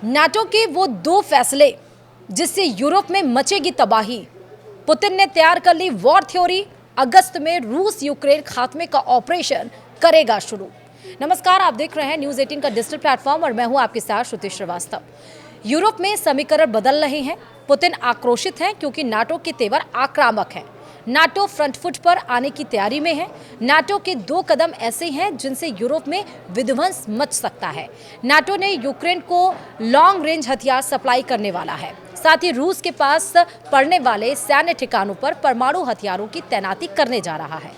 NATO के वो दो फैसले जिससे यूरोप में मचेगी तबाही। पुतिन ने तैयार कर ली वॉर थ्योरी। अगस्त में रूस यूक्रेन खात्मे का ऑपरेशन करेगा शुरू। नमस्कार, आप देख रहे हैं न्यूज़ 18 का डिजिटल प्लेटफॉर्म और मैं हूं आपके साथ श्रुति श्रीवास्तव। यूरोप में समीकरण बदल रहे हैं। पुतिन आक्रोशित हैं क्योंकि नाटो के तेवर आक्रामक हैं। नाटो फ्रंट फुट पर आने की तैयारी में है। नाटो के दो कदम ऐसे हैं जिनसे यूरोप में विध्वंस मच सकता है। नाटो ने यूक्रेन को लॉन्ग रेंज हथियार सप्लाई करने वाला है। साथ ही रूस के पास पड़ने वाले सैन्य ठिकानों पर परमाणु हथियारों की तैनाती करने जा रहा है।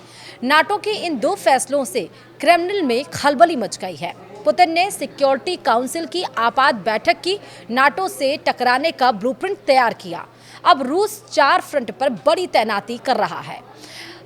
नाटो के इन दो फैसलों से क्रेमलिन में खलबली मच गई है। पुतिन ने सिक्योरिटी काउंसिल की आपात बैठक की, नाटो से टकराने का ब्लूप्रिंट तैयार किया। अब रूस 4 फ्रंट पर बड़ी तैनाती कर रहा है।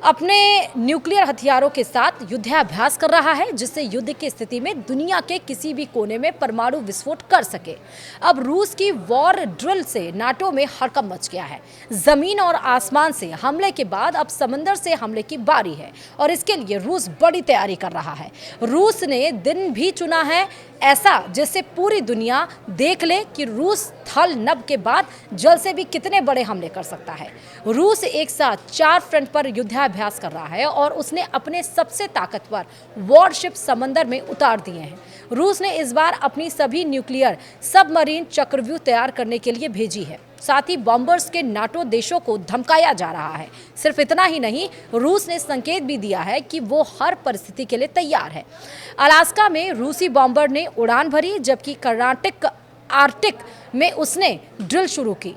अपने न्यूक्लियर हथियारों के साथ युद्धाभ्यास कर रहा है, जिससे युद्ध की स्थिति में दुनिया के किसी भी कोने में परमाणु विस्फोट कर सके। अब रूस की वॉर ड्रिल से नाटो में हड़कंप मच गया है। जमीन और आसमान से हमले के बाद अब समंदर से हमले की बारी है और इसके लिए रूस बड़ी तैयारी कर रहा है। रूस ने दिन भी चुना है ऐसा जिससे पूरी दुनिया देख ले कि रूस थल नभ के बाद जल से भी कितने बड़े हमले कर सकता है। रूस एक साथ 4 फ्रंट पर युद्धाभ्यास कर रहा है और उसने अपने सबसे ताकतवर वॉरशिप समंदर में उतार दिए हैं। रूस ने इस बार अपनी सभी न्यूक्लियर सबमरीन चक्रव्यूह तैयार करने के लिए भेजी है। साथ ही बॉम्बर्स के नाटो देशों को धमकाया जा रहा है। सिर्फ इतना ही नहीं, रूस ने संकेत भी दिया है कि वो हर परिस्थिति के लिए तैयार है। अलास्का में रूसी बॉम्बर ने उड़ान भरी, जबकि कर्नाटक आर्कटिक में उसने ड्रिल शुरू की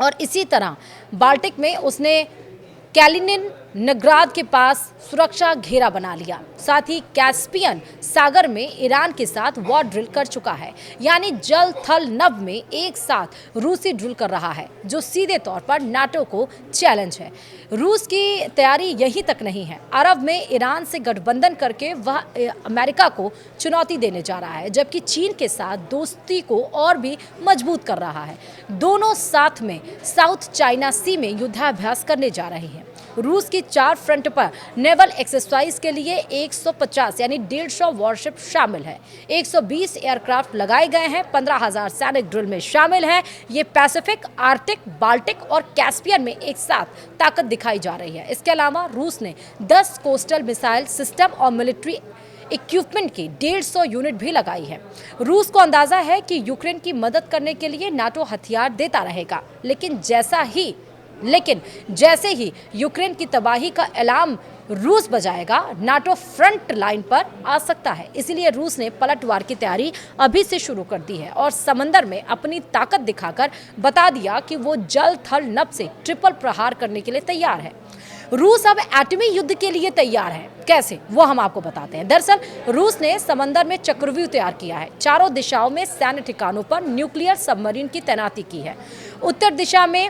और इसी तरह बाल्टिक में उसने कैलिनिनग्राद के पास सुरक्षा घेरा बना लिया। साथ ही कैस्पियन सागर में ईरान के साथ वॉर ड्रिल कर चुका है। यानी जल थल नभ में एक साथ रूसी ड्रिल कर रहा है, जो सीधे तौर पर नाटो को चैलेंज है। रूस की तैयारी यहीं तक नहीं है। अरब में ईरान से गठबंधन करके वह अमेरिका को चुनौती देने जा रहा है, जबकि चीन के साथ दोस्ती को और भी मजबूत कर रहा है। दोनों साथ में साउथ चाइना सी में युद्धाभ्यास करने जा रहे हैं। रूस की 4 फ्रंट पर नेवल एक्सरसाइज के लिए 150 यानी 150 वॉरशिप शामिल है। 120 एयरक्राफ्ट लगाए गए हैं। 15,000 सैनिक ड्रिल में शामिल हैं। ये पैसिफिक, आर्कटिक, बाल्टिक और कैस्पियन में एक साथ ताकत दिखाई जा रही है। इसके अलावा रूस ने 10 कोस्टल मिसाइल सिस्टम और मिलिट्री इक्विपमेंट की 150 यूनिट भी लगाई है। रूस को अंदाजा है कि यूक्रेन की मदद करने के लिए नाटो हथियार देता रहेगा, लेकिन जैसे ही यूक्रेन की तबाही का अलार्म रूस बजाएगा, नाटो फ्रंट लाइन पर आ सकता है। इसलिए रूस ने पलटवार की तैयारी अभी से शुरू कर दी है और समंदर में अपनी ताकत दिखाकर बता दिया कि वो जल थल नभ से ट्रिपल प्रहार करने के लिए तैयार है। रूस अब एटमी युद्ध के लिए तैयार है। कैसे, वो हम आपको बताते हैं। दरअसल रूस ने समंदर में चक्रव्यूह तैयार किया है। चारों दिशाओं में सैन्य ठिकानों पर न्यूक्लियर सबमरीन की तैनाती की है। उत्तर दिशा में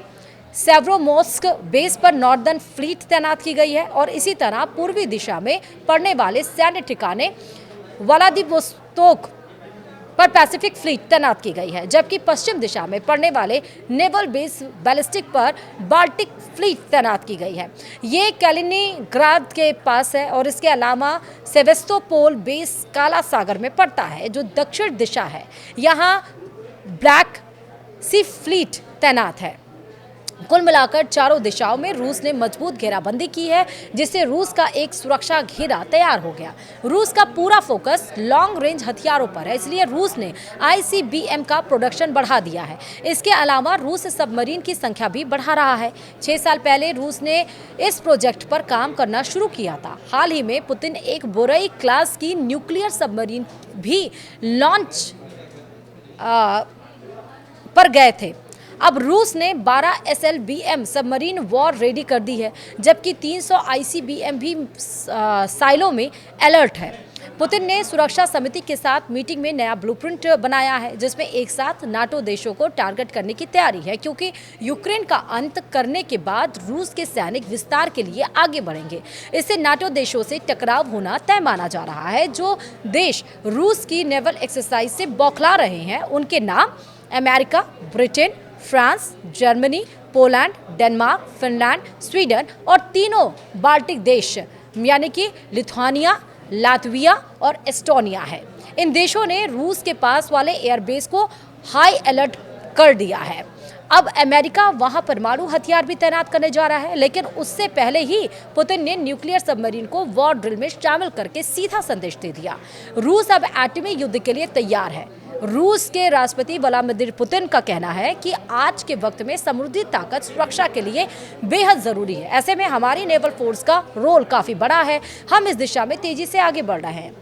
सेवरोमोस्क बेस पर नॉर्दर्न फ्लीट तैनात की गई है और इसी तरह पूर्वी दिशा में पड़ने वाले सैन्य ठिकाने व्लादिवोस्तोक पर पैसिफिक फ्लीट तैनात की गई है, जबकि पश्चिम दिशा में पड़ने वाले नेवल बेस बैलिस्टिक पर बाल्टिक फ्लीट तैनात की गई है। ये कैलिनिनग्राद के पास है और इसके अलावा सेवेस्तोपोल बेस काला सागर में पड़ता है, जो दक्षिण दिशा है। यहाँ ब्लैक सी फ्लीट तैनात है। कुल मिलाकर चारों दिशाओं में रूस ने मजबूत घेराबंदी की है, जिससे रूस का एक सुरक्षा घेरा तैयार हो गया। रूस का पूरा फोकस लॉन्ग रेंज हथियारों पर है, इसलिए रूस ने ICBM का प्रोडक्शन बढ़ा दिया है। इसके अलावा रूस सबमरीन की संख्या भी बढ़ा रहा है। 6 साल पहले रूस ने इस प्रोजेक्ट पर काम करना शुरू किया था। हाल ही में पुतिन एक बोरई क्लास की न्यूक्लियर सबमरीन भी लॉन्च पर गए थे। अब रूस ने 12 SLBM सबमरीन वॉर रेडी कर दी है, जबकि 300 ICBM भी साइलों में अलर्ट है। पुतिन ने सुरक्षा समिति के साथ मीटिंग में नया ब्लूप्रिंट बनाया है, जिसमें एक साथ नाटो देशों को टारगेट करने की तैयारी है, क्योंकि यूक्रेन का अंत करने के बाद रूस के सैनिक विस्तार के लिए आगे बढ़ेंगे। इससे नाटो देशों से टकराव होना तय माना जा रहा है। जो देश रूस की नेवल एक्सरसाइज से बौखला रहे हैं, उनके नाम America, Britain, France, Germany, Poland, Denmark, Finland, Sweden और तीनों बाल्टिक देश यानी कि लिथुआनिया, लातविया और एस्टोनिया है। इन देशों ने रूस के पास वाले एयरबेस को हाई अलर्ट कर दिया है। अब अमेरिका वहां परमाणु हथियार भी तैनात करने जा रहा है, लेकिन उससे पहले ही पुतिन ने न्यूक्लियर सबमरीन को वॉर ड्रिल में शामिल करके सीधा संदेश दे दिया। रूस अब एटमी युद्ध के लिए तैयार है। रूस के राष्ट्रपति व्लादिमीर पुतिन का कहना है कि आज के वक्त में समुद्री ताकत सुरक्षा के लिए बेहद जरूरी है। ऐसे में हमारी नेवल फोर्स का रोल काफी बड़ा है। हम इस दिशा में तेजी से आगे बढ़ रहे हैं।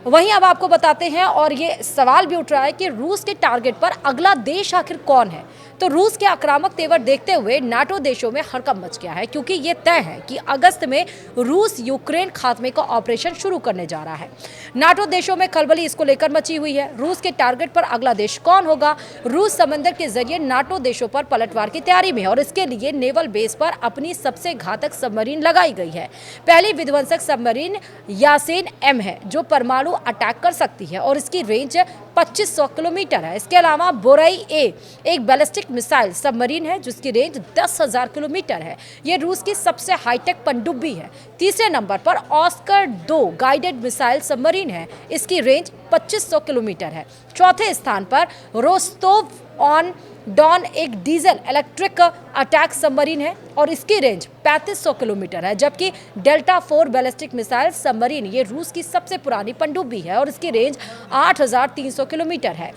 वहीं अब आपको बताते हैं, और ये सवाल भी उठ रहा है कि रूस के टारगेट पर अगला देश आखिर कौन है। तो रूस के आक्रामक तेवर देखते हुए नाटो देशों में हड़कंप मच गया है, क्योंकि ये तय है कि अगस्त में रूस यूक्रेन खात्मे का ऑपरेशन शुरू करने जा रहा है। नाटो देशों में खलबली इसको लेकर मची हुई है। रूस के टारगेट पर अगला देश कौन होगा। रूस समंदर के जरिए नाटो देशों पर पलटवार की तैयारी में है और इसके लिए नेवल बेस पर अपनी सबसे घातक सबमरीन लगाई गई है। पहली विध्वंसक सबमरीन यासेन एम है, जो परमाणु अटैक कर सकती है और इसकी रेंज 2500 किलोमीटर है। इसके अलावा बोरई ए एक बैलिस्टिक मिसाइल सबमरीन है जिसकी रेंज 10,000 किलोमीटर है। यह रूस की सबसे हाईटेक पनडुब्बी है। तीसरे नंबर पर ऑस्कर 2 गाइडेड मिसाइल सबमरीन है। इसकी रेंज 2500 किलोमीटर है। चौथे स्थान पर रोस्टोव ऑन डॉन एक डीजल इलेक्ट्रिक अटैक सबमरीन है और इसकी रेंज 3500 किलोमीटर है, जबकि डेल्टा 4 बैलिस्टिक मिसाइल सबमरीन ये रूस की सबसे पुरानी पनडुब्बी है और इसकी रेंज 8300 किलोमीटर है।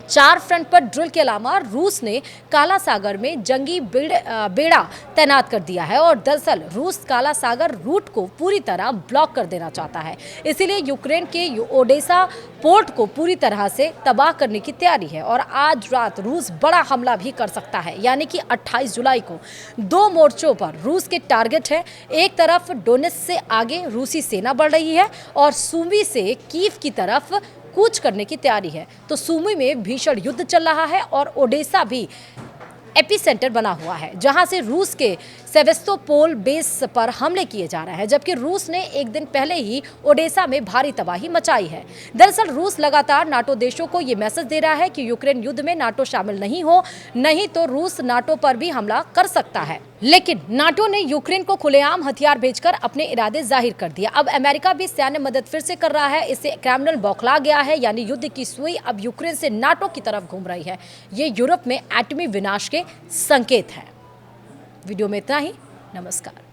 4 फ्रंट पर ड्रिल के अलावा रूस ने काला सागर में जंगी बेड़ा तैनात कर दिया है और दरअसल रूस काला सागर रूट को पूरी तरह ब्लॉक कर देना चाहता है। इसीलिए यूक्रेन के ओडेसा पोर्ट को पूरी तरह से तबाह करने की तैयारी है और आज रात रूस बड़ा हमला भी कर सकता है, यानी कि 28 जुलाई को। 2 मोर्चों पर रूस के टारगेट है। एक तरफ डोनेट्स्क से आगे रूसी सेना बढ़ रही है और सूमी से कीव की तरफ कूच करने की तैयारी है। तो सूमी में भीषण युद्ध चल रहा है और ओडेसा भी एपिसेंटर बना हुआ है, जहां से रूस के सेवेस्तोपोल बेस पर हमले किए जा रहे हैं, जबकि रूस ने एक दिन पहले ही ओडेसा में भारी तबाही मचाई है। दरअसल रूस लगातार नाटो देशों को ये मैसेज दे रहा है कि यूक्रेन युद्ध में नाटो शामिल नहीं हो, नहीं तो रूस नाटो पर भी हमला कर सकता है। लेकिन नाटो ने यूक्रेन को खुलेआम हथियार भेजकर अपने इरादे जाहिर कर दिया। अब अमेरिका भी सैन्य मदद फिर से कर रहा है। इससे क्रेमलिन बौखला गया है, यानी युद्ध की सुई अब यूक्रेन से नाटो की तरफ घूम रही है। ये यूरोप में एटमी विनाश के संकेत हैं। वीडियो में इतना ही। नमस्कार।